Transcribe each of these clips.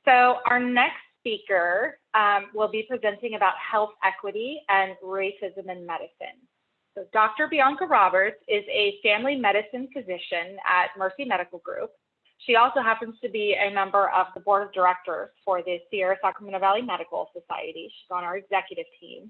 So our next speaker will be presenting about health equity and racism in medicine. So Dr. Bianca Roberts is a family medicine physician at Mercy Medical Group. She also happens to be a member of the board of directors for the Sierra Sacramento Valley Medical Society. She's on our executive team.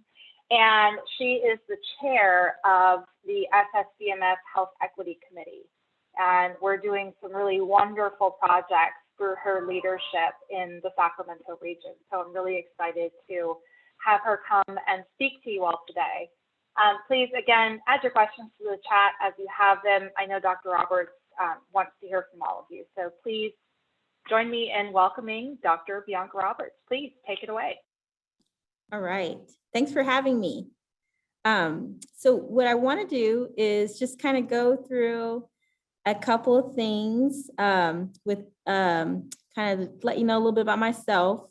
And she is the chair of the SSVMS Health Equity Committee. And we're doing some really wonderful projects through her leadership in the Sacramento region. So I'm really excited to have her come and speak to you all today. Please, again, add your questions to the chat as you have them. I know Dr. Roberts wants to hear from all of you. So please join me in welcoming Dr. Bianca Roberts. Please take it away. All right. Thanks for having me. So what I want to do is just kind of go through a couple of things with kind of let you know a little bit about myself.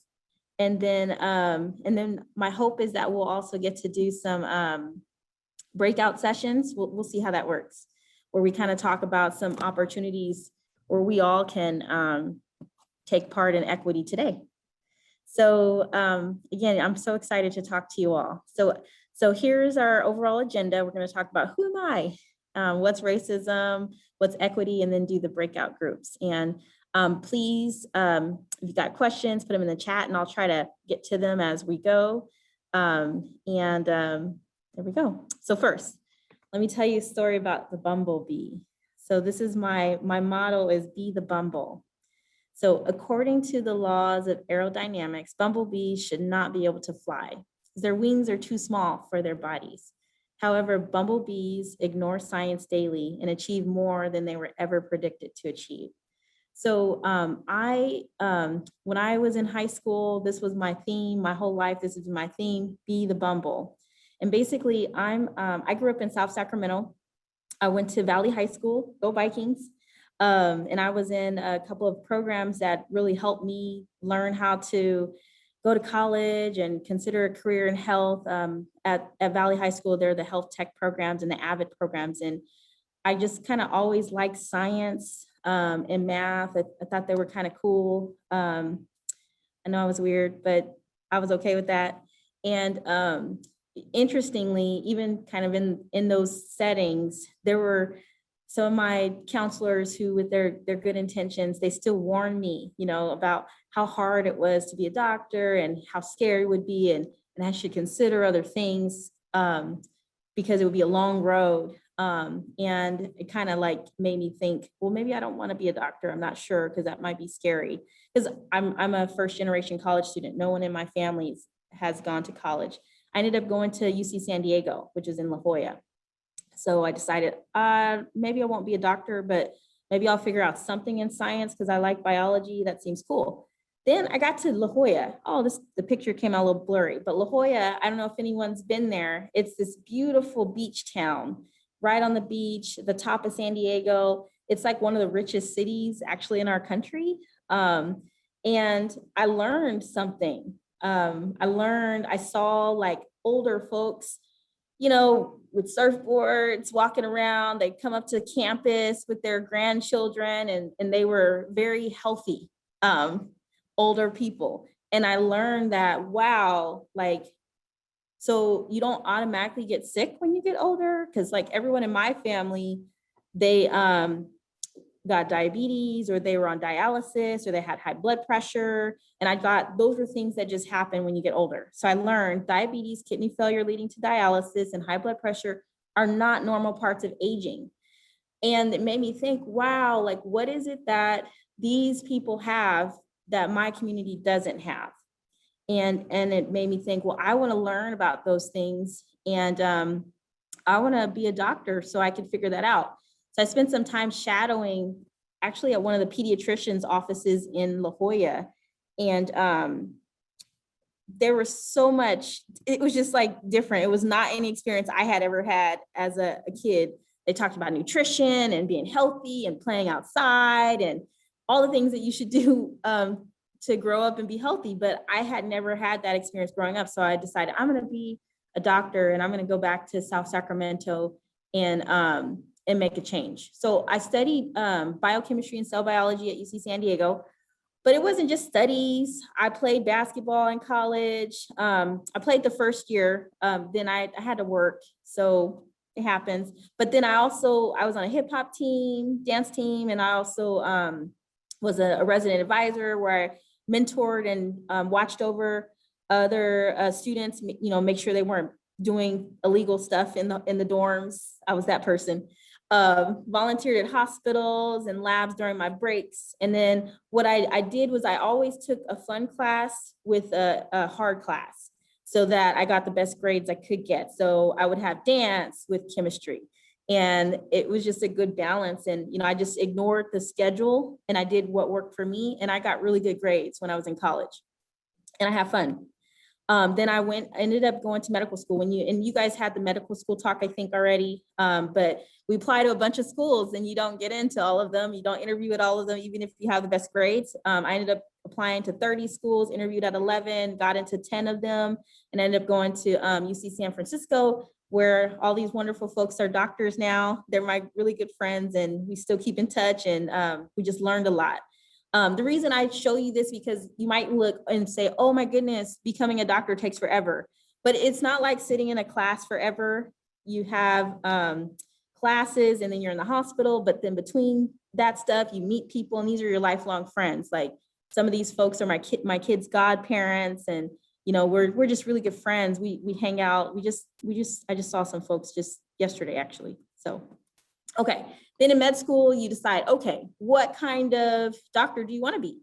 And then my hope is that we'll also get to do some breakout sessions. We'll see how that works, where we kind of talk about some opportunities where we all can take part in equity today. So again, I'm so excited to talk to you all. So here's our overall agenda. We're going to talk about who am I, what's racism, what's equity, and then do the breakout groups. And please, if you've got questions, put them in the chat and I'll try to get to them as we go. There we go. So first, let me tell you a story about the bumblebee. So this is my motto is be the bumble. So according to the laws of aerodynamics, bumblebees should not be able to fly because their wings are too small for their bodies. However, bumblebees ignore science daily and achieve more than they were ever predicted to achieve. So when I was in high school, this was my theme, my whole life, this is my theme, be the bumble. And basically I grew up in South Sacramento. I went to Valley High School, go Vikings. And I was in a couple of programs that really helped me learn how to go to college and consider a career in health. At Valley High School, there are the health tech programs and the AVID programs. And I just kind of always liked science and math. I thought they were kind of cool. I know I was weird, but I was okay with that. And interestingly, even kind of in those settings, there were some of my counselors who, with their good intentions, they still warned me, about how hard it was to be a doctor and how scary it would be, and I should consider other things because it would be a long road. And it kind of like made me think, well, maybe I don't want to be a doctor. I'm not sure, because that might be scary. Because I'm a first generation college student. No one in my family has gone to college. I ended up going to UC San Diego, which is in La Jolla. So I decided maybe I won't be a doctor, but maybe I'll figure out something in science because I like biology. That seems cool. Then I got to La Jolla. The picture came out a little blurry, but La Jolla, I don't know if anyone's been there. It's this beautiful beach town right on the beach, the top of San Diego. It's like one of the richest cities actually in our country. And I learned something. I saw like older folks, with surfboards walking around. They'd come up to campus with their grandchildren and they were very healthy, older people. And I learned that, wow, so you don't automatically get sick when you get older, because like everyone in my family, they got diabetes, or they were on dialysis, or they had high blood pressure. And those were things that just happen when you get older. So I learned diabetes, kidney failure leading to dialysis, and high blood pressure are not normal parts of aging. And it made me think, wow, what is it that these people have that my community doesn't have? And it made me think, well, I want to learn about those things, and I want to be a doctor so I can figure that out. So I spent some time shadowing actually at one of the pediatrician's offices in La Jolla. And there was so much, it was just different. It was not any experience I had ever had as a kid. They talked about nutrition and being healthy and playing outside and all the things that you should do to grow up and be healthy. But I had never had that experience growing up. So I decided I'm going to be a doctor and I'm going to go back to South Sacramento and make a change. So I studied biochemistry and cell biology at UC San Diego. But it wasn't just studies. I played basketball in college. I played the first year. Then I had to work. So it happens. But then I was on a hip hop team, dance team. And I also was a resident advisor where I mentored and watched over other students, make sure they weren't doing illegal stuff in the dorms. I was that person. Volunteered at hospitals and labs during my breaks. And then what I did was I always took a fun class with a hard class so that I got the best grades I could get. So I would have dance with chemistry. And it was just a good balance. And, I just ignored the schedule and I did what worked for me. And I got really good grades when I was in college and I had fun. Then I ended up going to medical school and you guys had the medical school talk, I think already, but we apply to a bunch of schools and you don't get into all of them. You don't interview at all of them, even if you have the best grades. I ended up applying to 30 schools, interviewed at 11, got into 10 of them, and ended up going to UC San Francisco, where all these wonderful folks are doctors now. They're my really good friends and we still keep in touch and we just learned a lot. The reason I show you this because you might look and say, oh my goodness, becoming a doctor takes forever, but it's not like sitting in a class forever. You have classes and then you're in the hospital, but then between that stuff, you meet people and these are your lifelong friends. Like some of these folks are my kids' godparents and we're just really good friends. We hang out. I just saw some folks just yesterday actually. So, okay. Then in med school, you decide, okay, what kind of doctor do you want to be?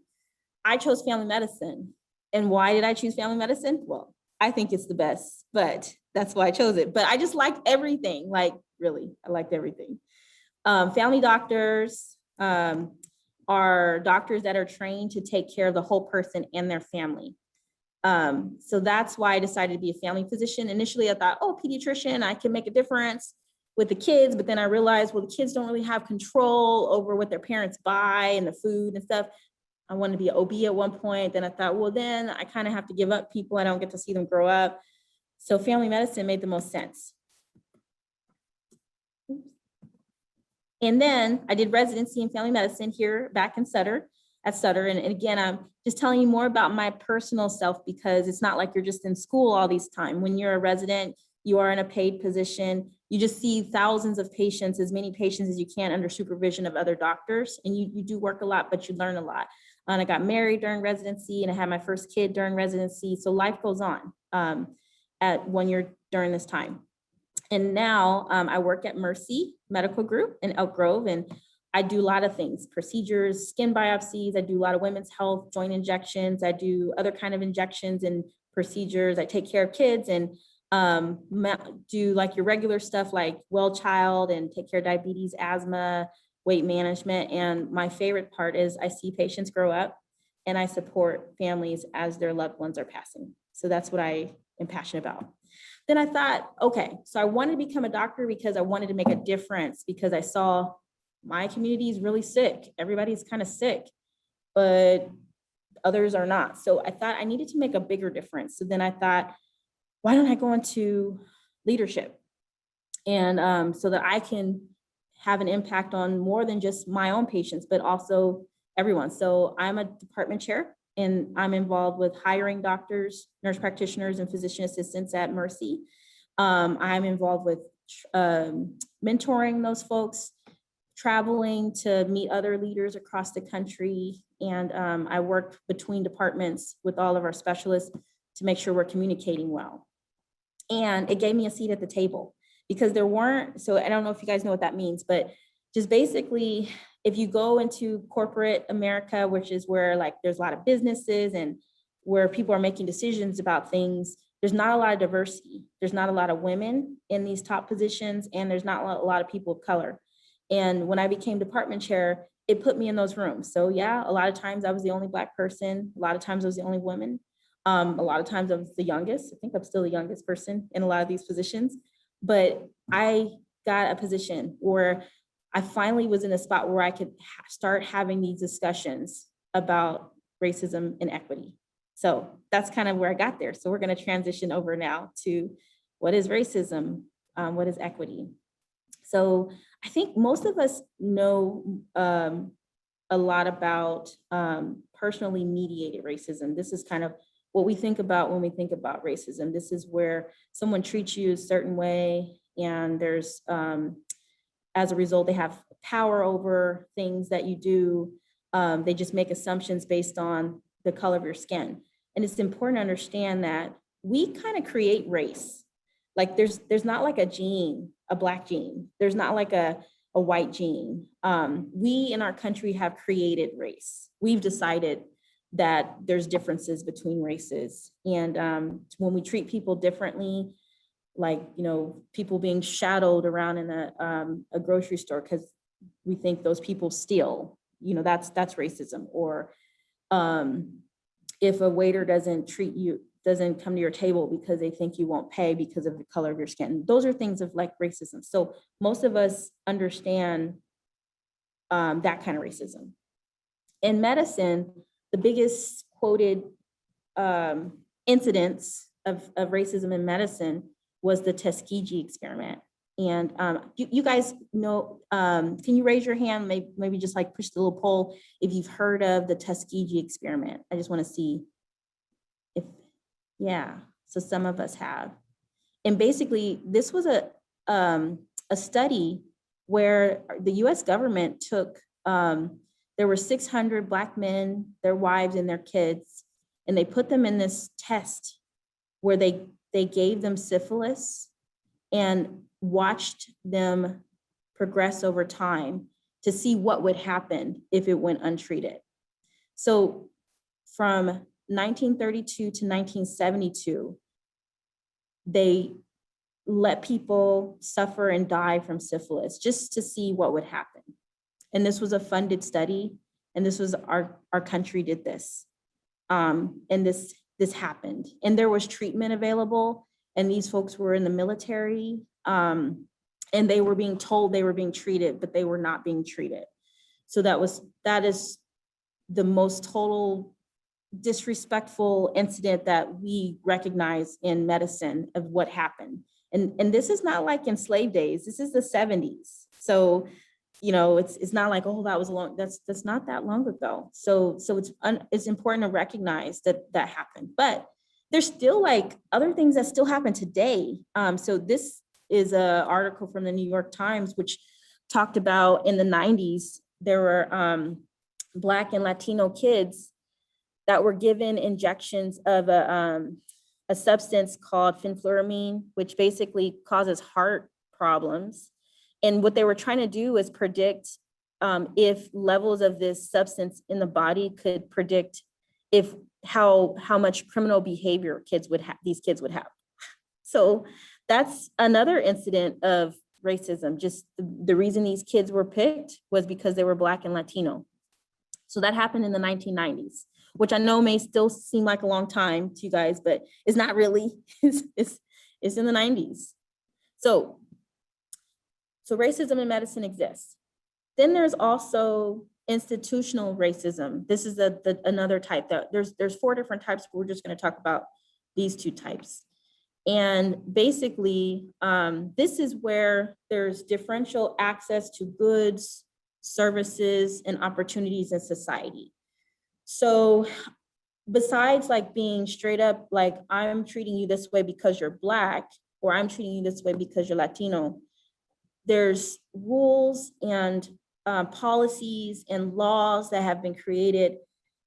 I chose family medicine. And why did I choose family medicine? Well, I think it's the best, but that's why I chose it. But I just liked everything, really, I liked everything. Family doctors are doctors that are trained to take care of the whole person and their family. So that's why I decided to be a family physician. Initially, I thought, pediatrician, I can make a difference with the kids, but then I realized, the kids don't really have control over what their parents buy and the food and stuff. I wanted to be an OB at one point. Then I thought, then I kind of have to give up people. I don't get to see them grow up. So family medicine made the most sense. And then I did residency in family medicine here back in Sutter. And again, I'm just telling you more about my personal self because it's not like you're just in school all these time. When you're a resident, you are in a paid position. You just see thousands of patients, as many patients as you can under supervision of other doctors. And you do work a lot, but you learn a lot. And I got married during residency and I had my first kid during residency. So life goes on when you're during this time. And now I work at Mercy Medical Group in Elk Grove and I do a lot of things, procedures, skin biopsies. I do a lot of women's health, joint injections. I do other kind of injections and procedures. I take care of kids and do like your regular stuff like well child and take care of diabetes, asthma, weight management. And my favorite part is I see patients grow up and I support families as their loved ones are passing. So that's what I am passionate about. Then I thought, okay, so I wanted to become a doctor because I wanted to make a difference because I saw my community is really sick. Everybody's kind of sick, but others are not. So I thought I needed to make a bigger difference. So then I thought, why don't I go into leadership? And so that I can have an impact on more than just my own patients, but also everyone. So I'm a department chair and I'm involved with hiring doctors, nurse practitioners, and physician assistants at Mercy. I'm involved with mentoring those folks, traveling to meet other leaders across the country. And I work between departments with all of our specialists to make sure we're communicating well. And it gave me a seat at the table because there weren't, so I don't know if you guys know what that means, but just basically, if you go into corporate America, which is where like there's a lot of businesses and where people are making decisions about things, there's not a lot of diversity. There's not a lot of women in these top positions, and there's not a lot of people of color. And when I became department chair, it put me in those rooms. So yeah, a lot of times I was the only Black person. A lot of times I was the only woman. A lot of times I was the youngest. I think I'm still the youngest person in a lot of these positions. But I got a position where I finally was in a spot where I could start having these discussions about racism and equity. So that's kind of where I got there. So we're going to transition over now to what is racism, what is equity. So I think most of us know a lot about personally mediated racism. This is kind of what we think about when we think about racism. This is where someone treats you a certain way, and there's, as a result, they have power over things that you do. They just make assumptions based on the color of your skin. And it's important to understand that we kind of create race. Like there's not like a gene, a black gene. There's not like a white gene. We in our country have created race. We've decided that there's differences between races. And when we treat people differently, like, you know, people being shadowed around in a grocery store because we think those people steal, you know, that's racism. Or if a waiter doesn't come to your table because they think you won't pay because of the color of your skin. Those are things of like racism. So most of us understand that kind of racism. In medicine, the biggest quoted incidents of racism in medicine was the Tuskegee Experiment. And you guys know, can you raise your hand, maybe just like push the little poll if you've heard of the Tuskegee Experiment? I just want to see if, yeah, so some of us have. And basically, this was a study where the US government took, there were 600 Black men, their wives and their kids, and they put them in this test where they gave them syphilis and watched them progress over time to see what would happen if it went untreated. So from 1932 to 1972, they let people suffer and die from syphilis just to see what would happen. And this was a funded study, and this was our country did this. And this happened, and there was treatment available, and these folks were in the military, and they were being told they were being treated, but they were not being treated. So that is the most total disrespectful incident that we recognize in medicine of what happened. And this is not like in slave days, this is the 70s. So, you know, it's not like, oh, that was that's not that long ago. So it's important to recognize that happened, but there's still like other things that still happen today. So this is an article from the New York Times, which talked about in the 90s, there were Black and Latino kids that were given injections of a substance called Finfluramine, which basically causes heart problems. And what they were trying to do is predict if levels of this substance in the body could predict how much criminal behavior these kids would have. So that's another incident of racism. Just the reason these kids were picked was because they were Black and Latino. So that happened in the 1990s, which I know may still seem like a long time to you guys, but it's not really. It's in the 90s. So racism in medicine exists. Then there's also institutional racism. This is another type that there's 4 different types, but we're just going to talk about these 2 types. And basically, this is where there's differential access to goods, services, and opportunities in society. So besides like being straight up, like I'm treating you this way because you're Black, or I'm treating you this way because you're Latino, there's rules and policies and laws that have been created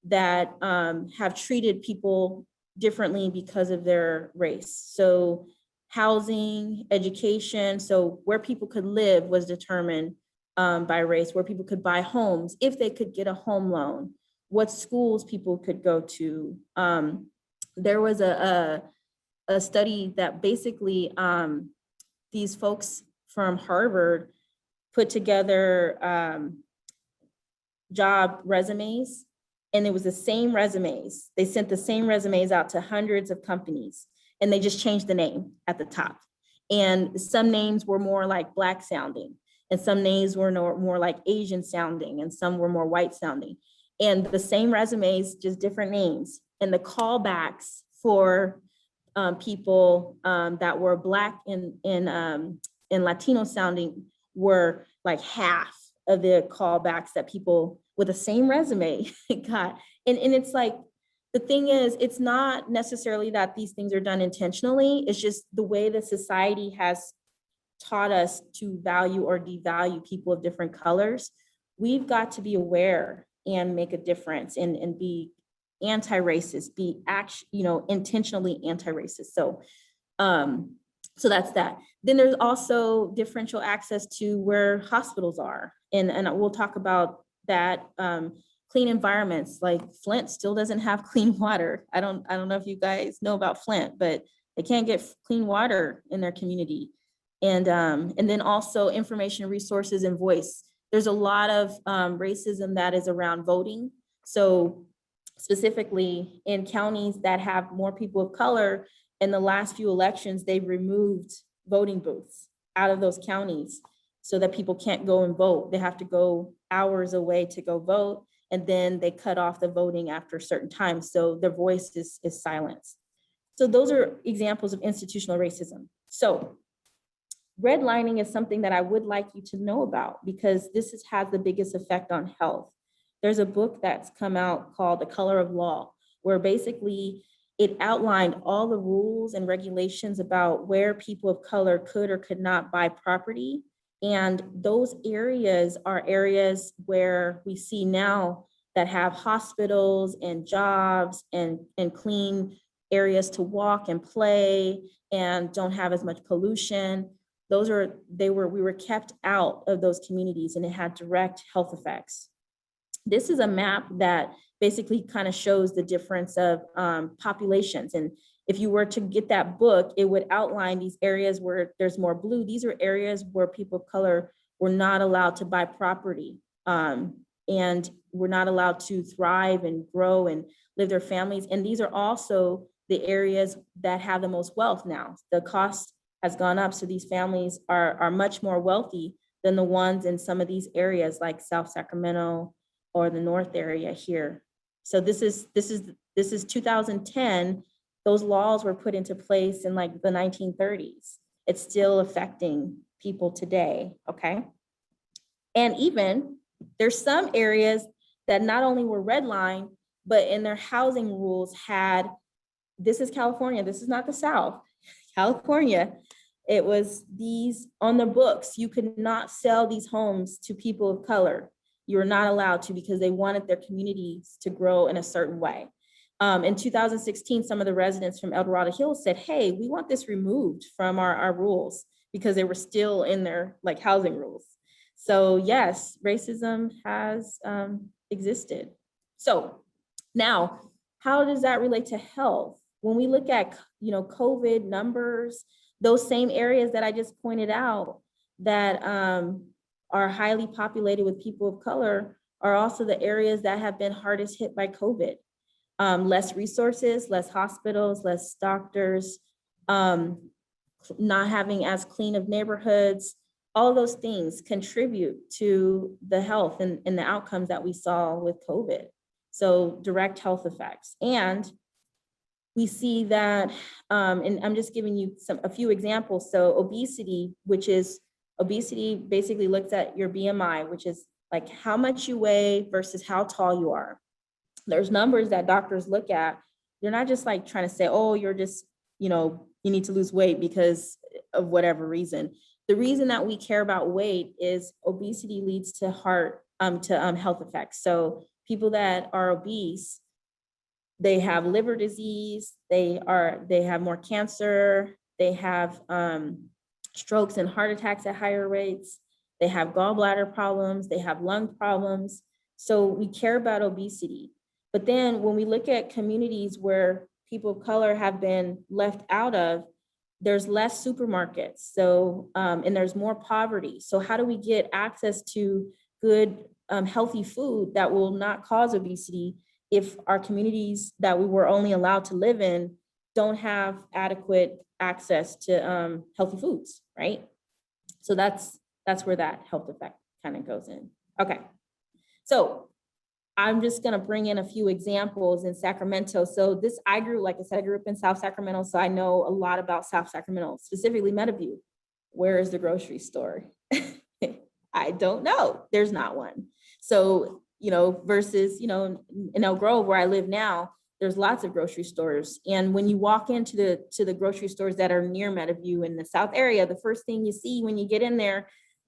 that have treated people differently because of their race. So housing, education, so where people could live was determined by race, where people could buy homes, if they could get a home loan, what schools people could go to. There was a study that basically these folks from Harvard put together job resumes, and it was the same resumes. They sent the same resumes out to hundreds of companies, and they just changed the name at the top. And some names were more like Black sounding, and some names were more like Asian sounding, and some were more white sounding. And the same resumes, just different names. And the callbacks for people that were Black and Latino sounding were like half of the callbacks that people with the same resume got, and it's like, the thing is, it's not necessarily that these things are done intentionally. It's just the way that society has taught us to value or devalue people of different colors. We've got to be aware and make a difference and be anti-racist, be intentionally anti-racist. So that's that. Then there's also differential access to where hospitals are. And we'll talk about that. Clean environments, like Flint still doesn't have clean water. I don't know if you guys know about Flint, but they can't get clean water in their community. And then also information resources and voice. There's a lot of racism that is around voting. So specifically in counties that have more people of color, in the last few elections, they've removed voting booths out of those counties so that people can't go and vote. They have to go hours away to go vote. And then they cut off the voting after a certain time. So their voice is silenced. So those are examples of institutional racism. So redlining is something that I would like you to know about because this has the biggest effect on health. There's a book that's come out called The Color of Law, where basically it outlined all the rules and regulations about where people of color could or could not buy property. And those areas are areas where we see now that have hospitals and jobs and clean areas to walk and play and don't have as much pollution. We were kept out of those communities and it had direct health effects. This is a map that basically kind of shows the difference of populations. And if you were to get that book, it would outline these areas where there's more blue. These are areas where people of color were not allowed to buy property and were not allowed to thrive and grow and live their families. And these are also the areas that have the most wealth now. The cost has gone up, so these families are much more wealthy than the ones in some of these areas like South Sacramento or the North area here. So this is 2010. Those laws were put into place in like the 1930s. It's still affecting people today, okay? And even there's some areas that not only were redlined, but in their housing rules had, this is California, this is not the South, California, it was these on the books, you could not sell these homes to people of color. You were not allowed to because they wanted their communities to grow in a certain way. In 2016, some of the residents from El Dorado Hills said, hey, we want this removed from our rules because they were still in their like housing rules. So yes, racism has existed. So now, how does that relate to health? When we look at COVID numbers, those same areas that I just pointed out that are highly populated with people of color are also the areas that have been hardest hit by COVID. Less resources, less hospitals, less doctors, not having as clean of neighborhoods, all those things contribute to the health and the outcomes that we saw with COVID. So direct health effects. And we see that, and I'm just giving you a few examples. So obesity basically looks at your BMI, which is like how much you weigh versus how tall you are. There's numbers that doctors look at. They're not just like trying to say, oh, you're just, you need to lose weight because of whatever reason. The reason that we care about weight is obesity leads to health effects. So people that are obese, they have liver disease, they have more cancer, they have strokes and heart attacks at higher rates, they have gallbladder problems, they have lung problems. So we care about obesity. But then when we look at communities where people of color have been left out of, there's less supermarkets. So, and there's more poverty. So how do we get access to good, healthy food that will not cause obesity if our communities that we were only allowed to live in don't have adequate access to healthy foods, right? So that's where that health effect kind of goes in. Okay, so I'm just gonna bring in a few examples in Sacramento. So I grew up in South Sacramento, so I know a lot about South Sacramento, specifically Meadowview. Where is the grocery store? I don't know, there's not one. So versus, in Elk Grove where I live now, there's lots of grocery stores. And when you walk into the grocery stores that are near Meadowview in the South area, the first thing you see when you get in there,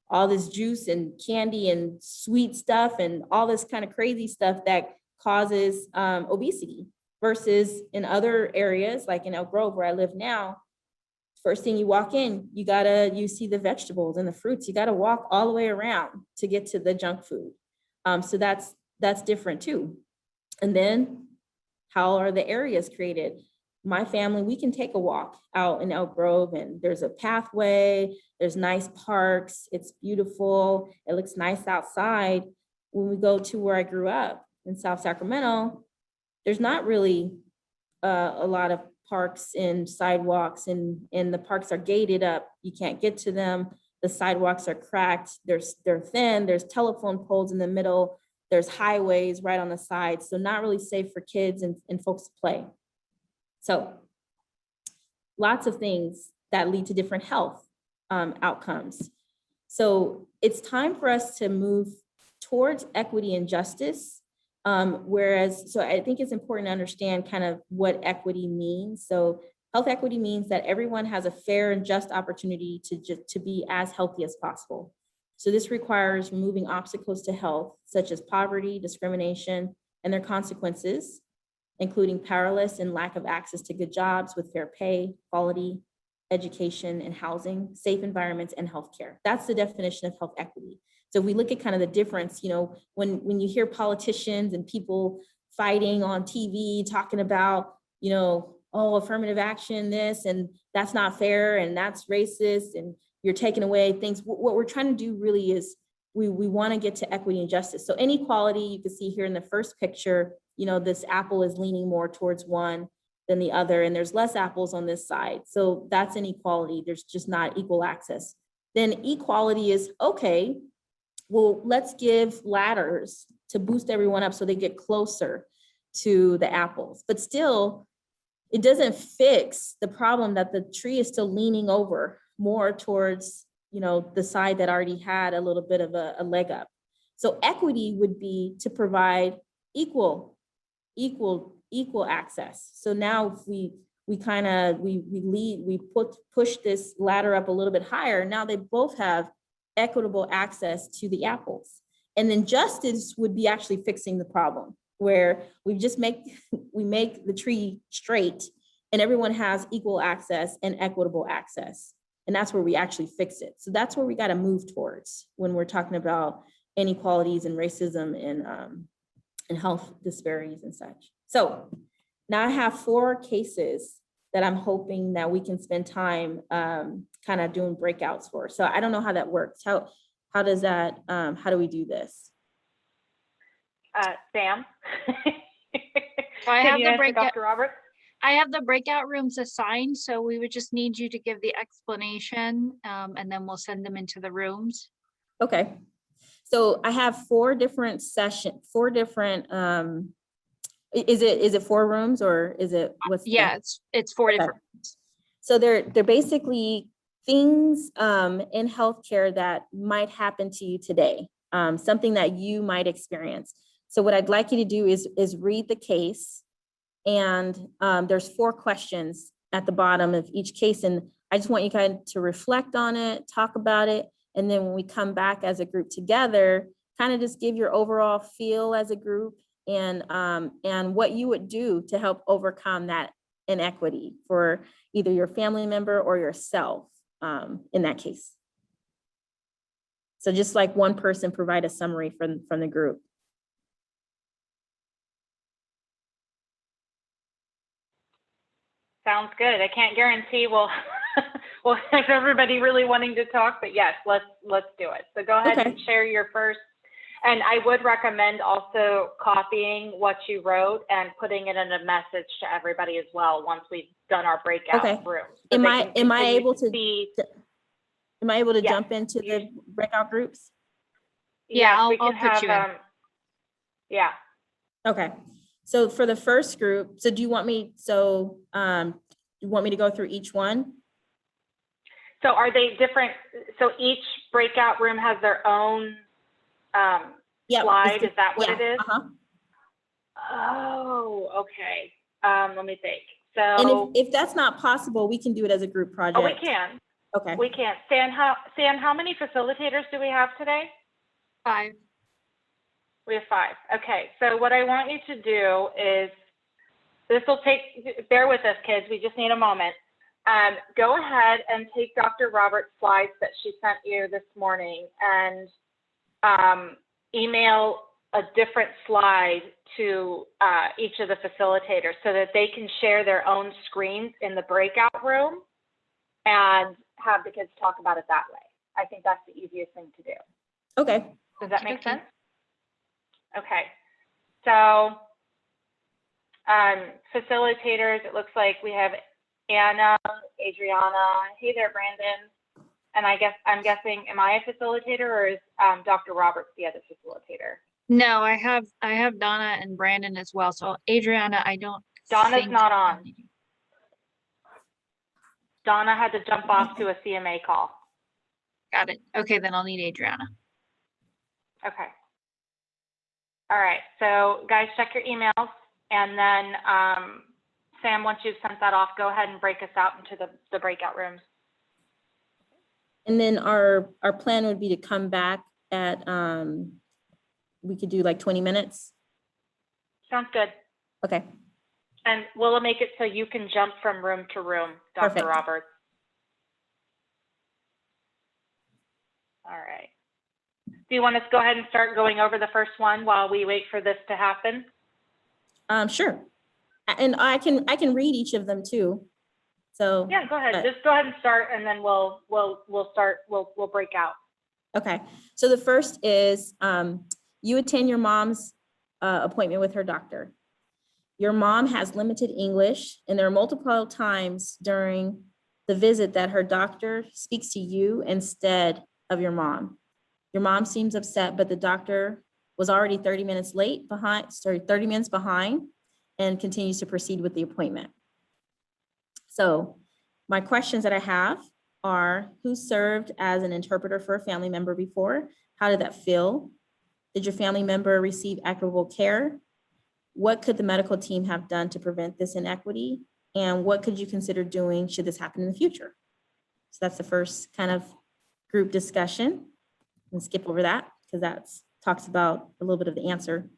all this juice and candy and sweet stuff and all this kind of crazy stuff that causes obesity, versus in other areas like in Elk Grove where I live now, first thing you walk in, you see the vegetables and the fruits. You got to walk all the way around to get to the junk food. So that's different too. And then how are the areas created? My family, we can take a walk out in Elk Grove and there's a pathway, there's nice parks, it's beautiful, it looks nice outside. When we go to where I grew up in South Sacramento, there's not really a lot of parks and sidewalks, and the parks are gated up. You can't get to them. The sidewalks are cracked. They're thin. There's telephone poles in the middle. There's highways right on the side. So not really safe for kids and folks to play. So lots of things that lead to different health outcomes. So it's time for us to move towards equity and justice. So I think it's important to understand kind of what equity means. So health equity means that everyone has a fair and just opportunity to be as healthy as possible. So this requires removing obstacles to health, such as poverty, discrimination, and their consequences, including powerless and lack of access to good jobs with fair pay, quality, education and housing, safe environments, and healthcare. That's the definition of health equity. So if we look at kind of the difference, when you hear politicians and people fighting on TV, talking about, affirmative action, this, and that's not fair, and that's racist, and you're taking away things. What we're trying to do really is we want to get to equity and justice. So inequality, you can see here in the first picture, this apple is leaning more towards one than the other, and there's less apples on this side. So that's inequality. There's just not equal access. Then equality is, okay, well, let's give ladders to boost everyone up so they get closer to the apples. But still, it doesn't fix the problem that the tree is still leaning over more towards, the side that already had a little bit of a leg up. So equity would be to provide equal access. So now if we push this ladder up a little bit higher, now they both have equitable access to the apples. And then justice would be actually fixing the problem, where we make the tree straight and everyone has equal access and equitable access. And that's where we actually fix it. So that's where we got to move towards when we're talking about inequalities and racism and health disparities and such. So now I have 4 cases that I'm hoping that we can spend time kind of doing breakouts for. So I don't know how that works. How does that, how do we do this? Sam? I have the breakout, Dr. Roberts? I have the breakout rooms assigned, so we would just need you to give the explanation, and then we'll send them into the rooms. Okay. So I have 4 different sessions, 4 different, is it 4 rooms or is it what's? Yeah, it's 4 different rooms. So they're basically things in healthcare that might happen to you today, something that you might experience. So what I'd like you to do is read the case, and there's 4 questions at the bottom of each case, and I just want you kind of to reflect on it, talk about it, and then when we come back as a group together, kind of just give your overall feel as a group and what you would do to help overcome that inequity for either your family member or yourself in that case. So just like one person provide a summary from the group. Sounds good. I can't guarantee we'll have everybody really wanting to talk, but yes, let's do it. So go ahead and share your first. And I would recommend also copying what you wrote and putting it in a message to everybody as well once we've done our breakout rooms. So am I able to yes. jump into the breakout groups? Yeah, I'll put you in. Yeah. Okay. So for the first group, do you want me to go through each one? So are they different? So each breakout room has their own Yeah. slide? Is that what yeah, it is? Oh, okay. Let me think. And So, if that's not possible, we can do it as a group project. oh, we can. Okay. We can. Stan, how many facilitators do we have today? 5. We have 5. Okay. So what I want you to do is, this will take, bear with us, kids. We just need a moment. Go ahead and take Dr. Roberts' slides that she sent you this morning and email a different slide to each of the facilitators so that they can share their own screens in the breakout room and have the kids talk about it that way. I think that's the easiest thing to do. Okay. Does that make sense? Okay. So facilitators, it looks like we have Anna, Adriana. Hey there, Brandon. And I'm guessing, am I a facilitator, or is Dr. Roberts the other facilitator? No, I have Donna and Brandon as well. So Adriana, I don't. Donna's not on. Donna had to jump off to a CMA call. Got it. Okay, then I'll need Adriana. Okay. All right. So guys, check your emails, and then Sam, once you've sent that off, go ahead and break us out into the breakout rooms. And then our plan would be to come back at, we could do like 20 minutes. Sounds good. Okay. And we'll make it so you can jump from room to room, Dr. Perfect. Roberts. All right. Do you want us to go ahead and start going over the first one while we wait for this to happen? Sure. And I can read each of them too. So yeah, go ahead. Just go ahead and start, and then we'll break out. Okay. So the first is you attend your mom's appointment with her doctor. Your mom has limited English, and there are multiple times during the visit that her doctor speaks to you instead of your mom. Your mom seems upset, but the doctor was already 30 minutes behind and continues to proceed with the appointment. So my questions that I have are, who served as an interpreter for a family member before? How did that feel? Did your family member receive equitable care? What could the medical team have done to prevent this inequity? And what could you consider doing should this happen in the future? So that's the first kind of group discussion. Let's skip over that because that talks about a little bit of the answer.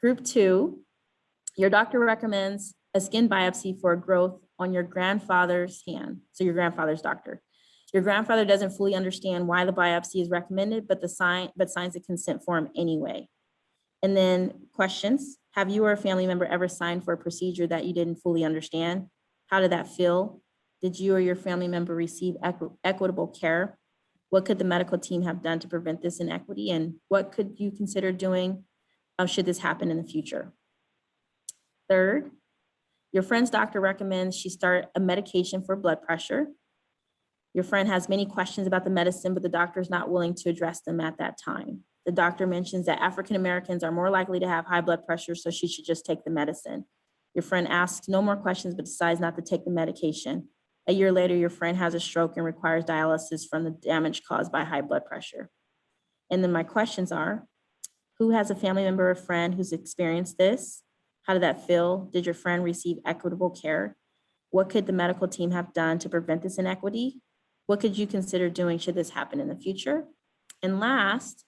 Group 2, your doctor recommends a skin biopsy for a growth on your grandfather's hand. So your grandfather's doctor. Your grandfather doesn't fully understand why the biopsy is recommended, but signs a consent form anyway. And then questions, have you or a family member ever signed for a procedure that you didn't fully understand? How did that feel? Did you or your family member receive equitable care? What could the medical team have done to prevent this inequity? And what could you consider doing should this happen in the future? Third, your friend's doctor recommends she start a medication for blood pressure. Your friend has many questions about the medicine, but the doctor is not willing to address them at that time. The doctor mentions that African Americans are more likely to have high blood pressure, so she should just take the medicine. Your friend asks no more questions, but decides not to take the medication. A year later, your friend has a stroke and requires dialysis from the damage caused by high blood pressure. And then my questions are, who has a family member or friend who's experienced this? How did that feel? Did your friend receive equitable care? What could the medical team have done to prevent this inequity? What could you consider doing should this happen in the future? And last,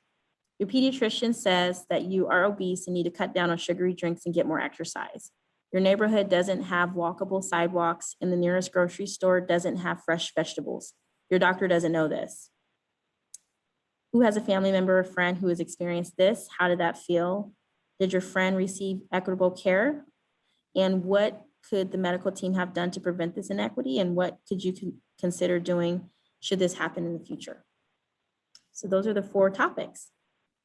your pediatrician says that you are obese and need to cut down on sugary drinks and get more exercise. Your neighborhood doesn't have walkable sidewalks, and the nearest grocery store doesn't have fresh vegetables. Your doctor doesn't know this. Who has a family member or friend who has experienced this? How did that feel? Did your friend receive equitable care? And what could the medical team have done to prevent this inequity? And what could you consider doing should this happen in the future? So those are the 4 topics.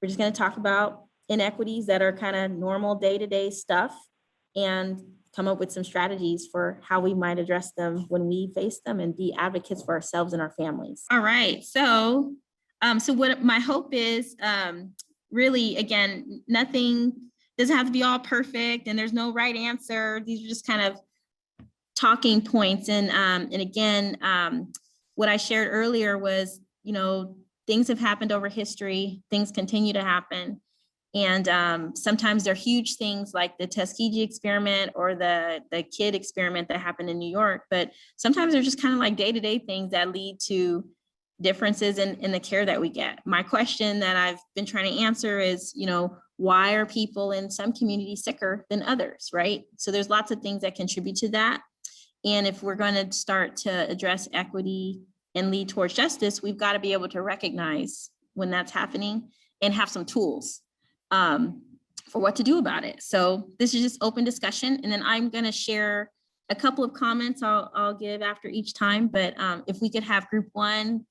We're just going to talk about inequities that are kind of normal day-to-day stuff and come up with some strategies for how we might address them when we face them and be advocates for ourselves and our families. All right. So what my hope is, really, again, nothing doesn't have to be all perfect and there's no right answer. These are just kind of talking points. And again, what I shared earlier was, things have happened over history, things continue to happen. And sometimes they're huge things like the Tuskegee experiment or the kid experiment that happened in New York, but sometimes they're just kind of like day-to-day things that lead to differences in the care that we get. My question that I've been trying to answer is, why are people in some communities sicker than others, right? So there's lots of things that contribute to that. And if we're going to start to address equity and lead towards justice, we've got to be able to recognize when that's happening and have some tools for what to do about it. So this is just open discussion. And then I'm going to share a couple of comments I'll give after each time. But if we could have group one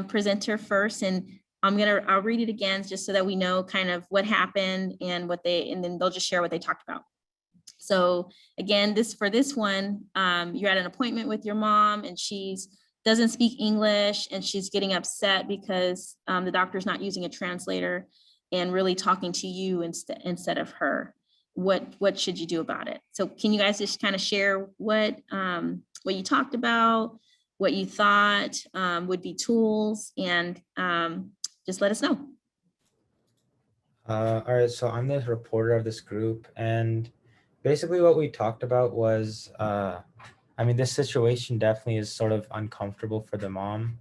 presenter first, and I'll read it again just so that we know kind of what happened and then they'll just share what they talked about. So again, for this one, you're at an appointment with your mom and doesn't speak English and she's getting upset because the doctor's not using a translator and really talking to you instead of her. What should you do about it? So can you guys just kind of share what you talked about, what you thought would be tools, and just let us know. All right, so I'm the reporter of this group, and basically what we talked about was, this situation definitely is sort of uncomfortable for the mom.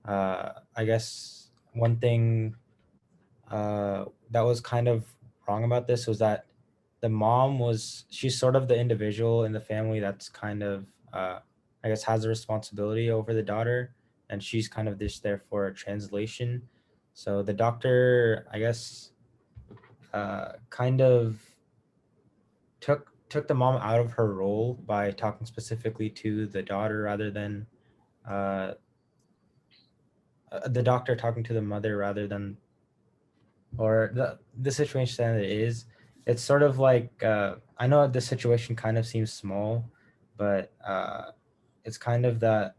I guess one thing that was kind of wrong about this was that the mom she's sort of the individual in the family that's kind of, has a responsibility over the daughter, and she's kind of just there for a translation. So the doctor, kind of took the mom out of her role by talking specifically to the daughter rather than the doctor talking to the mother rather than, or the situation that it is. It's sort of like, I know the situation kind of seems small, but it's kind of that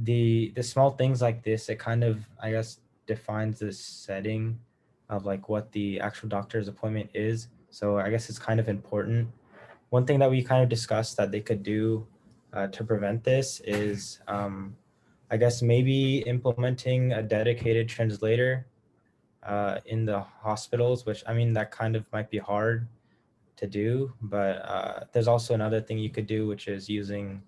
the small things like this, it kind of, defines the setting of like what the actual doctor's appointment is. So I guess it's kind of important. One thing that we kind of discussed that they could do to prevent this is, maybe implementing a dedicated translator in the hospitals, which that kind of might be hard to do, but there's also another thing you could do, which is using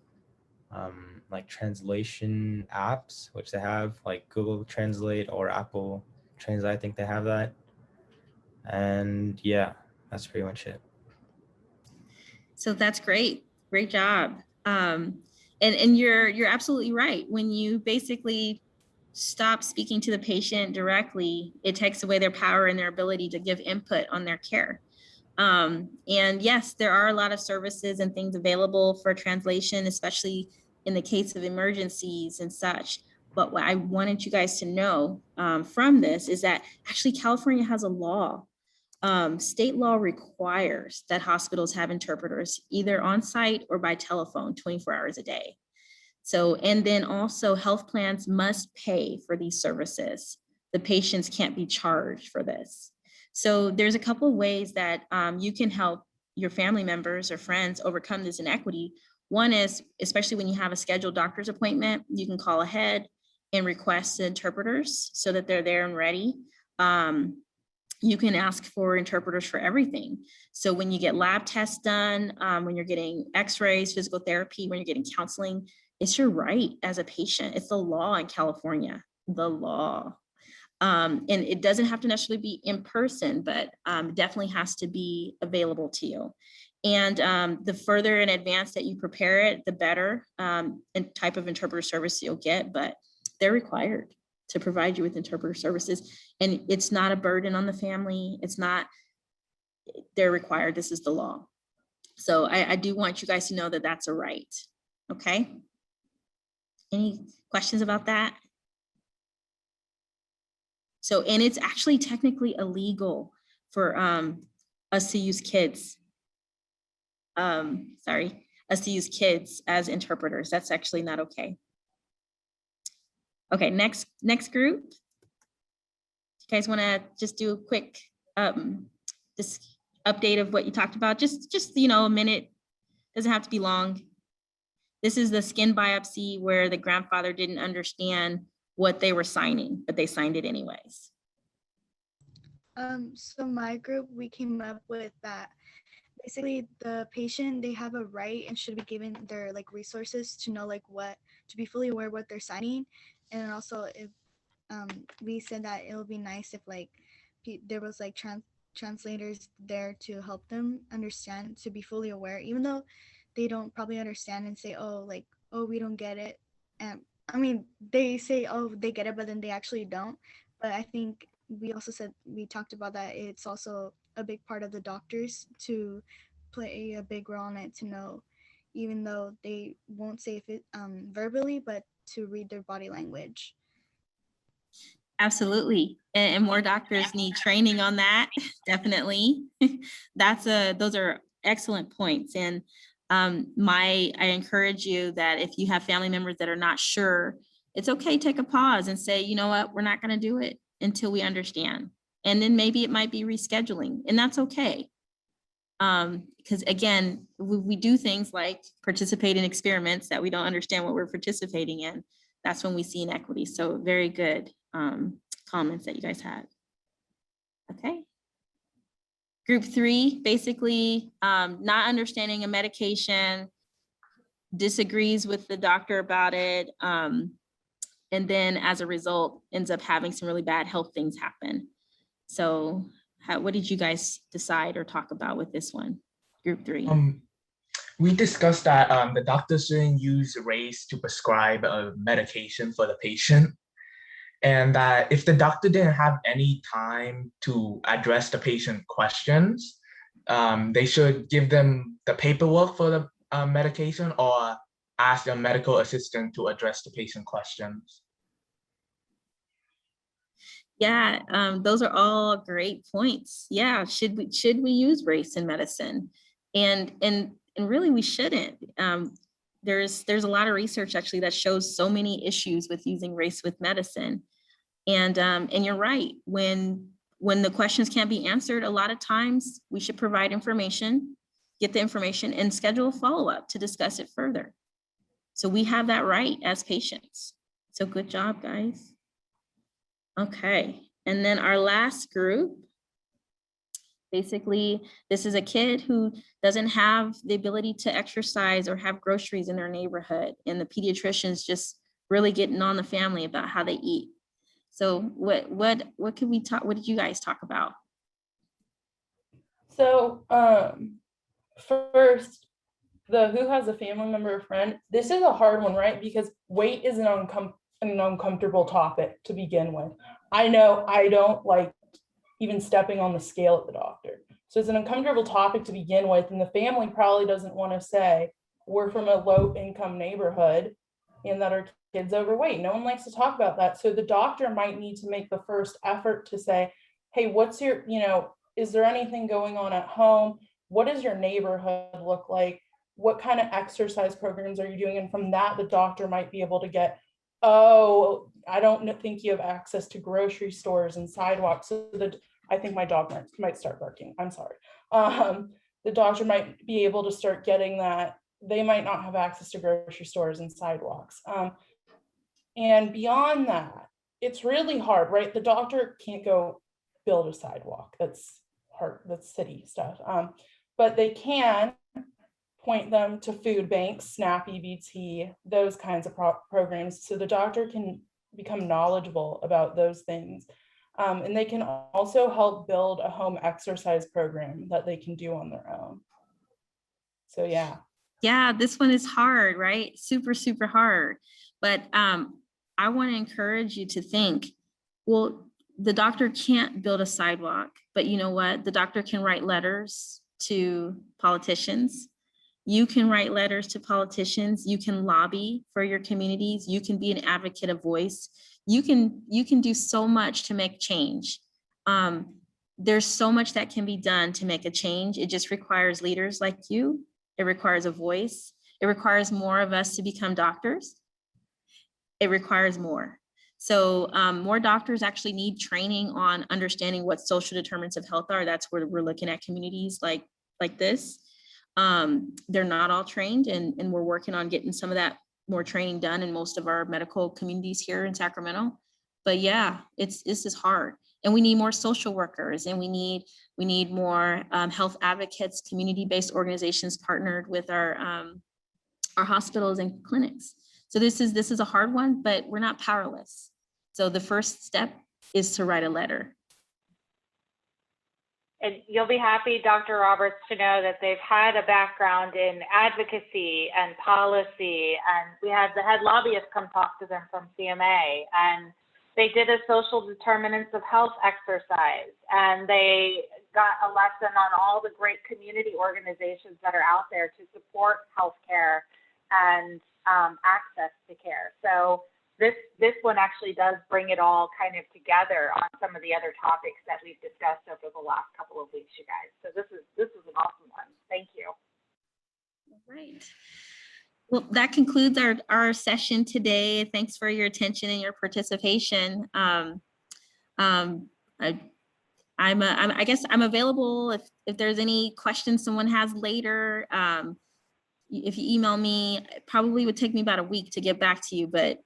like translation apps, which they have, like Google Translate or Apple Translate. I think they have that. And yeah, that's pretty much it. So that's great. Great job. And you're absolutely right. When you basically stop speaking to the patient directly, it takes away their power and their ability to give input on their care. And yes, there are a lot of services and things available for translation, especially in the case of emergencies and such. But what I wanted you guys to know from this is that actually California has a law. State law requires that hospitals have interpreters either on site or by telephone 24 hours a day. So, and then also health plans must pay for these services. The patients can't be charged for this. So there's a couple of ways that you can help your family members or friends overcome this inequity. One is, especially when you have a scheduled doctor's appointment, you can call ahead and request interpreters so that they're there and ready. You can ask for interpreters for everything. So when you get lab tests done, when you're getting x-rays, physical therapy, when you're getting counseling, it's your right as a patient. It's the law in California, the law. And it doesn't have to necessarily be in person, but definitely has to be available to you. And the further in advance that you prepare it, the better and type of interpreter service you'll get, but they're required to provide you with interpreter services. And it's not a burden on the family. It's not, they're required. This is the law. So I do want you guys to know that that's a right. Okay. Any questions about that? So, and it's actually technically illegal for us to use kids. Us to use kids as interpreters. That's actually not okay. Okay, next group. You guys want to just do a quick this update of what you talked about? Just a minute. Doesn't have to be long. This is the skin biopsy where the grandfather didn't understand what they were signing, but they signed it anyways. So my group, we came up with that basically the patient, they have a right and should be given their like resources to know like what, to be fully aware what they're signing. And also if we said that it would be nice if like there was like translators there to help them understand, to be fully aware, even though they don't probably understand and say, oh, like, oh, we don't get it. And I mean, they say, oh, they get it, but then they actually don't. But I think we also said, we talked about that it's also a big part of the doctors to play a big role in it, to know, even though they won't say it verbally, but to read their body language. Absolutely. And more doctors need training on that. Definitely. Those are excellent points. And I encourage you that if you have family members that are not sure, it's okay, take a pause and say, you know what, we're not going to do it until we understand. And then maybe it might be rescheduling, and that's okay. Because again, we do things like participate in experiments that we don't understand what we're participating in. That's when we see inequity. So very good comments that you guys had. Okay. Group 3, basically not understanding a medication, disagrees with the doctor about it, and then as a result ends up having some really bad health things happen. So what did you guys decide or talk about with this one, group 3? We discussed that the doctor shouldn't use race to prescribe a medication for the patient, and that if the doctor didn't have any time to address the patient questions, they should give them the paperwork for the medication or ask a medical assistant to address the patient questions. Yeah, those are all great points. Yeah, should we use race in medicine? And really we shouldn't. There's a lot of research actually that shows so many issues with using race with medicine. And you're right, when the questions can't be answered, a lot of times we should provide information, get the information, and schedule a follow-up to discuss it further. So we have that right as patients. So good job, guys. Okay, and then our last group, basically, this is a kid who doesn't have the ability to exercise or have groceries in their neighborhood, and the pediatrician's just really getting on the family about how they eat. So what can we talk? What did you guys talk about? So first, who has a family member or friend. This is a hard one, right? Because weight is an uncomfortable topic to begin with. I know I don't like even stepping on the scale at the doctor. So it's an uncomfortable topic to begin with, and the family probably doesn't want to say, we're from a low income neighborhood and that our kid's overweight. No one likes to talk about that. So the doctor might need to make the first effort to say, hey, what's your, is there anything going on at home? What does your neighborhood look like? What kind of exercise programs are you doing? And from that, the doctor might be able to get, oh, I don't think you have access to grocery stores and sidewalks. So that I think my dog might start barking. I'm sorry. The doctor might be able to start getting that. They might not have access to grocery stores and sidewalks. And beyond that, it's really hard, right? The doctor can't go build a sidewalk. That's hard. That's city stuff. But they can point them to food banks, SNAP, EBT, those kinds of programs. So the doctor can become knowledgeable about those things. And they can also help build a home exercise program that they can do on their own. So yeah. Yeah, this one is hard, right? Super, super hard. But I want to encourage you to think, well, the doctor can't build a sidewalk, but you know what? The doctor can write letters to politicians. You can write letters to politicians. You can lobby for your communities. You can be an advocate, a voice. You can do so much to make change. There's so much that can be done to make a change. It just requires leaders like you. It requires a voice. It requires more of us to become doctors. It requires more. So more doctors actually need training on understanding what social determinants of health are. That's where we're looking at communities like this. They're not all trained, and we're working on getting some of that more training done in most of our medical communities here in Sacramento. But yeah, this is hard. And we need more social workers, and we need more health advocates, community-based organizations partnered with our hospitals and clinics. So this is a hard one, but we're not powerless. So the first step is to write a letter. And you'll be happy, Dr. Roberts, to know that they've had a background in advocacy and policy, and we had the head lobbyist come talk to them from CMA, and they did a social determinants of health exercise, and they got a lesson on all the great community organizations that are out there to support healthcare and access to care. So this one actually does bring it all kind of together on some of the other topics that we've discussed over the last couple of weeks, you guys. So this is an awesome one. Thank you. All right. Well, that concludes our session today. Thanks for your attention and your participation. I guess I'm available if there's any questions someone has later. If you email me, it probably would take me about a week to get back to you, but